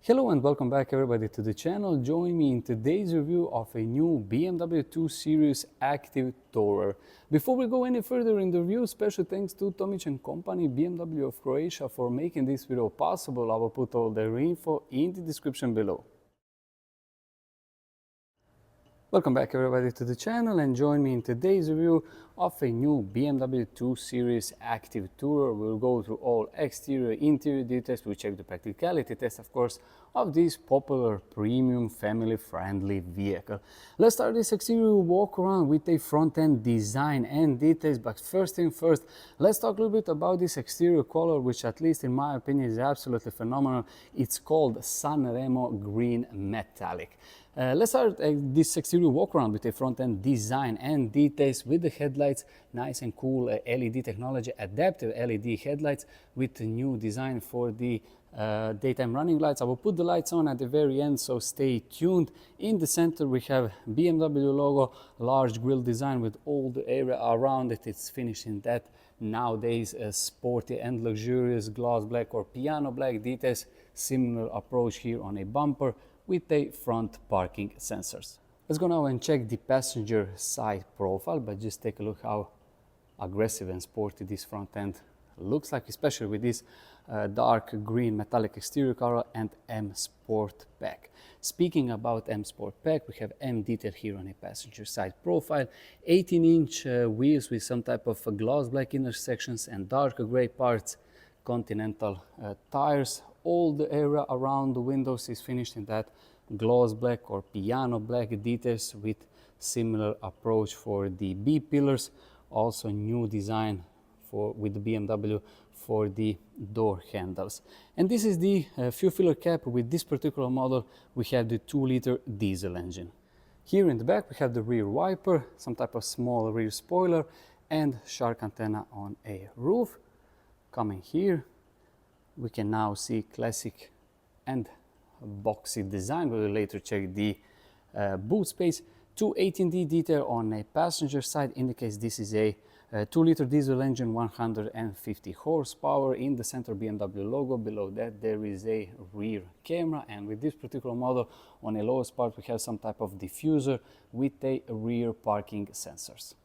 Hello and welcome back everybody to the channel. Join me in today's review of a new BMW 2 Series Active Tourer. Before we go any further in the review, special thanks to Tomić Co, BMW of Croatia, for making this video possible. I will put all their info in the description below. Welcome back everybody to the channel and join me in today's review of a new BMW 2 Series Active Tourer. We'll go through all exterior, interior details. We'll check the practicality test, of course, of this popular premium family-friendly vehicle. Let's start this exterior walk around with a front-end design and details, but first thing first, let's talk a little bit about this exterior color, which at least in my opinion is absolutely phenomenal. It's called Sanremo Green Metallic. Let's start this exterior walk around with a front-end design and details with the headlights, nice and cool LED technology, adaptive LED headlights with the new design for the daytime running lights. I will put the lights on at the very end, so stay tuned. In the center we have BMW logo, large grille design with all the area around it. It's finished in that nowadays sporty and luxurious gloss black or piano black details. Similar approach here on a bumper with a front parking sensors. Let's go now and check the passenger side profile, but just take a look how aggressive and sporty this front end looks like, especially with this dark green metallic exterior color and M Sport pack. Speaking about M Sport pack, we have M detail here on a passenger side profile, 18-inch wheels with some type of gloss black intersections and dark gray parts, Continental tires. All the area around the windows is finished in that gloss black or piano black details with similar approach for the B pillars. Also new design with the BMW for the door handles. And this is the fuel filler cap. With this particular model we have the 2-liter diesel engine. Here in the back we have the rear wiper, some type of small rear spoiler and shark antenna on a roof. Coming here we can now see classic and boxy design. We will later check the boot space. 218D detail on a passenger side indicates this is a 2-liter diesel engine, 150 horsepower. In the center BMW logo. Below that there is a rear camera, and with this particular model on a lowest part we have some type of diffuser with a rear parking sensors.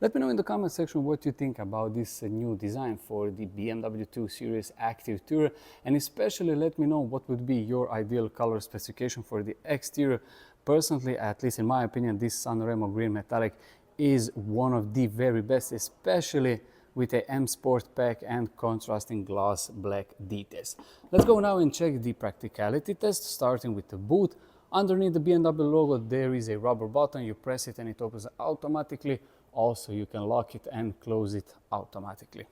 Let me know in the comment section what you think about this new design for the BMW 2 Series Active Tourer, and especially let me know what would be your ideal color specification for the exterior. Personally, at least in my opinion, this Sanremo Green Metallic is one of the very best, especially with a M Sport pack and contrasting gloss black details. Let's go now and check the practicality test, starting with the boot. Underneath the BMW logo there is a rubber button. You press it and it opens automatically. Also you can lock it and close it automatically.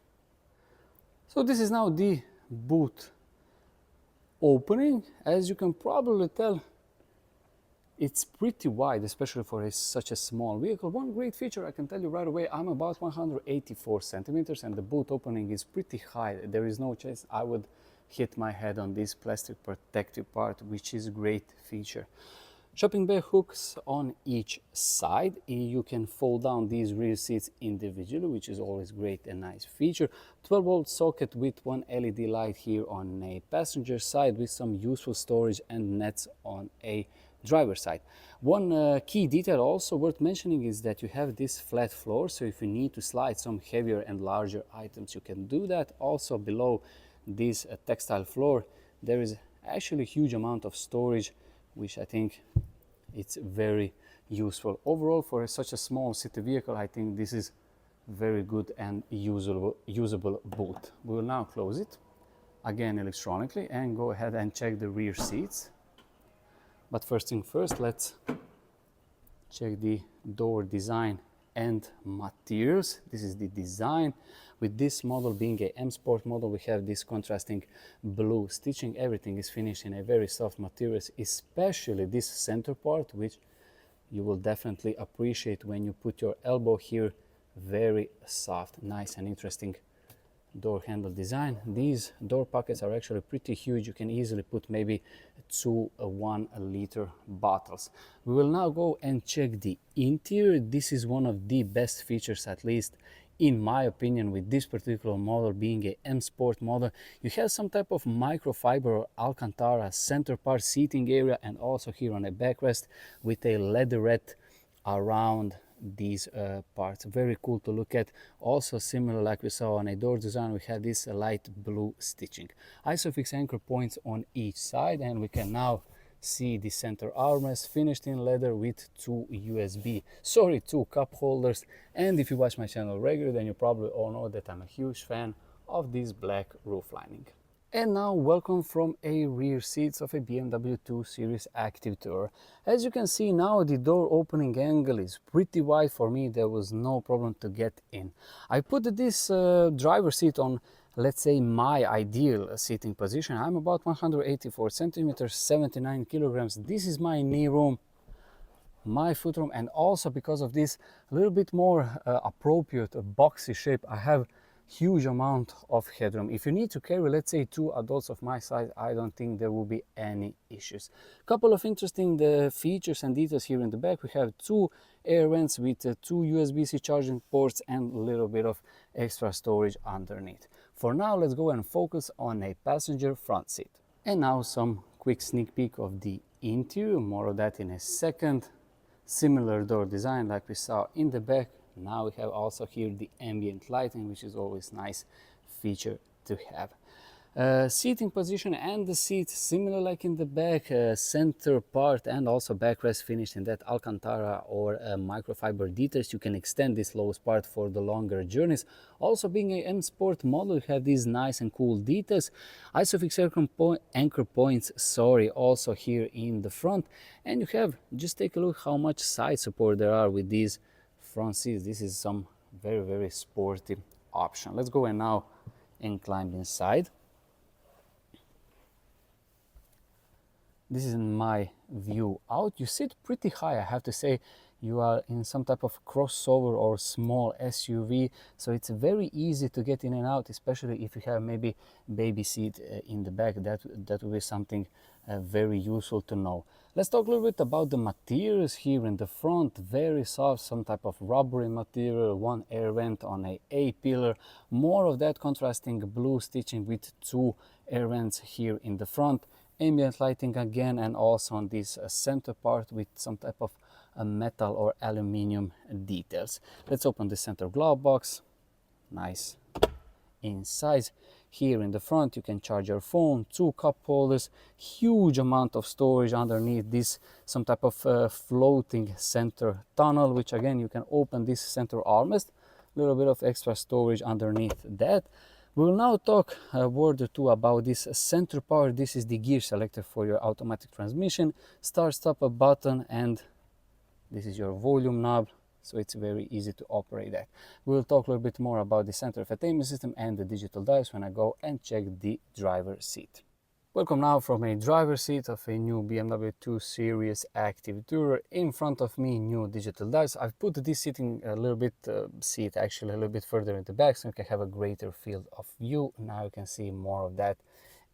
So this is now the boot opening. As you can probably tell, it's pretty wide, especially for such a small vehicle. One great feature I can tell you right away, I'm about 184 centimeters and the boot opening is pretty high. There is no chance I would hit my head on this plastic protective part, which is a great feature. Shopping bag hooks on each side. You can fold down these rear seats individually, which is always great and nice feature. 12-volt socket with one LED light here on a passenger side with some useful storage and nets on a driver side. One key detail also worth mentioning is that you have this flat floor, so if you need to slide some heavier and larger items you can do that. Also below this textile floor there is actually a huge amount of storage, which I think it's very useful. Overall, for such a small city vehicle, I think this is very good and usable boot. We will now close it again electronically and go ahead and check the rear seats. But first thing first, let's check the door design and materials. This is the design. With this model being a M Sport model, we have this contrasting blue stitching. Everything is finished in a very soft materials, especially this center part, which you will definitely appreciate when you put your elbow here. Very soft, nice and interesting door handle design. These door pockets are actually pretty huge. You can easily put maybe 2 1-liter bottles. We will now go and check the interior. This is one of the best features, at least in my opinion, with this particular model being a M Sport model, you have some type of microfiber or Alcantara center part seating area, and also here on a backrest with a leatherette around these parts. Very cool to look at. Also similar like we saw on a door design, we had this light blue stitching. Isofix anchor points on each side, and we can now see the center armrest finished in leather with two cup holders. And if you watch my channel regularly, then you probably all know that I'm a huge fan of this black roof lining. And now welcome from a rear seats of a BMW 2 Series Active Tourer. As you can see now, the door opening angle is pretty wide. For me, there was no problem to get in. I put this driver seat on, let's say, my ideal seating position. I'm about 184 centimeters, 79 kilograms. This is my knee room, my foot room, and also because of this little bit more appropriate boxy shape, I have huge amount of headroom. If you need to carry, let's say, two adults of my size, I don't think there will be any issues. Couple of interesting features and details here in the back. We have two air vents with two USB-C charging ports and a little bit of extra storage underneath. For now, let's go and focus on a passenger front seat. And now some quick sneak peek of the interior, more of that in a second. Similar door design like we saw in the back. Now we have also here the ambient lighting, which is always nice feature to have. Seating position and the seat similar like in the back, center part and also backrest finished in that Alcantara or microfiber details. You can extend this lowest part for the longer journeys. Also being a M Sport model, you have these nice and cool details. Isofix anchor points, also here in the front. And you have, just take a look how much side support there are with these front seats. This is some very, very sporty option. Let's go and now and climb inside. This is my view out. You sit pretty high, I have to say. You are in some type of crossover or small SUV, so it's very easy to get in and out, especially if you have maybe baby seat in the back. That will be something very useful to know. Let's talk a little bit about the materials here in the front. Very soft, some type of rubbery material, one air vent on a A-pillar, more of that contrasting blue stitching with two air vents here in the front. Ambient lighting again, and also on this center part with some type of metal or aluminium details. Let's open the center glove box. Nice in size. Here in the front you can charge your phone, two cup holders, huge amount of storage underneath this, some type of floating center tunnel, which again you can open this center armrest, a little bit of extra storage underneath that. We will now talk a word or two about this center part. This is the gear selector for your automatic transmission, start stop a button, and this is your volume knob, so it's very easy to operate that. We'll talk a little bit more about the center infotainment system and the digital dials when I go and check the driver seat. Welcome now from a driver's seat of a new BMW 2 Series Active Tourer. In front of me, new digital dials. I've put this seating a little bit, seat actually a little bit further in the back so you can have a greater field of view. Now you can see more of that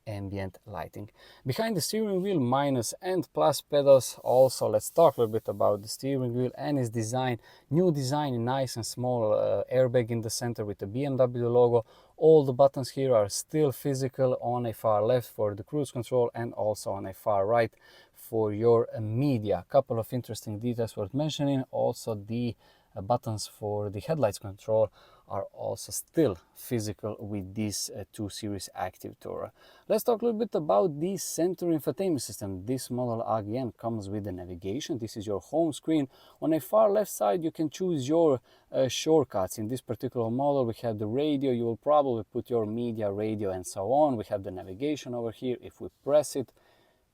ambient lighting. Behind the steering wheel, minus and plus pedals. Also, let's talk a little bit about the steering wheel and its design. New design, nice and small airbag in the center with the BMW logo. All the buttons here are still physical, on a far left for the cruise control and also on a far right for your media. Couple of interesting details worth mentioning. Also the buttons for the headlights control are also still physical with this 2 Series Active Tourer. Let's talk a little bit about the center infotainment system. This model again comes with the navigation. This is your home screen. On a far left side you can choose your shortcuts. In this particular model we have the radio. You will probably put your media, radio and so on. We have the navigation over here. If we press it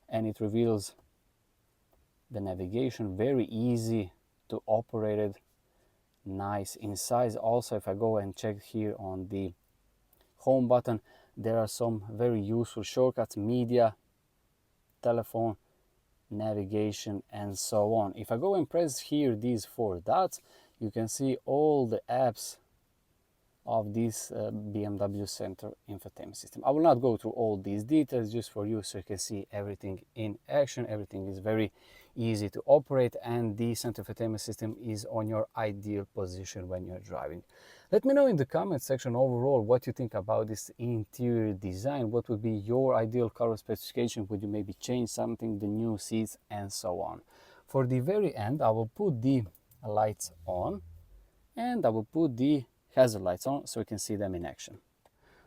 and it reveals the navigation, very easy to operate it. Nice in size. Also, if I go and check here on the home button, there are some very useful shortcuts: media, telephone, navigation and so on. If I go and press here these four dots, you can see all the apps of this BMW center infotainment system. I will not go through all these details, just for you so you can see everything in action. Everything is very easy to operate and the center infotainment system is on your ideal position when you're driving. Let me know in the comment section overall what you think about this interior design. What would be your ideal color specification? Would you maybe change something, the new seats and so on? For the very end, I will put the lights on and I will put the hazard lights on so you can see them in action.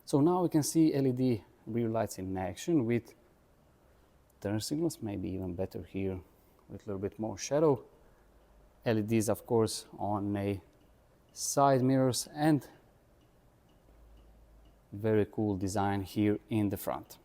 So now we can see LED rear lights in action with turn signals, maybe even better here with a little bit more shadow. LEDs of course on a side mirrors and very cool design here in the front.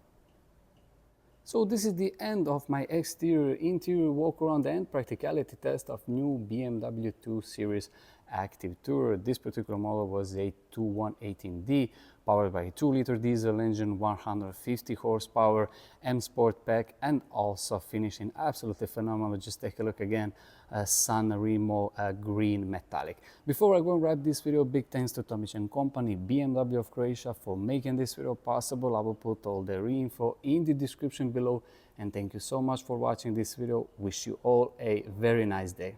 So this is the end of my exterior interior walk around and practicality test of new BMW 2 Series Active Tourer. This particular model was a 2118D powered by a 2-liter diesel engine, 150 horsepower, M Sport pack, and also finished in absolutely phenomenal. Just take a look again, Sanremo Green metallic. Before I go and wrap this video, big thanks to Tomić Co, BMW of Croatia, for making this video possible. I will put all their info in the description below, and thank you so much for watching this video. Wish you all a very nice day.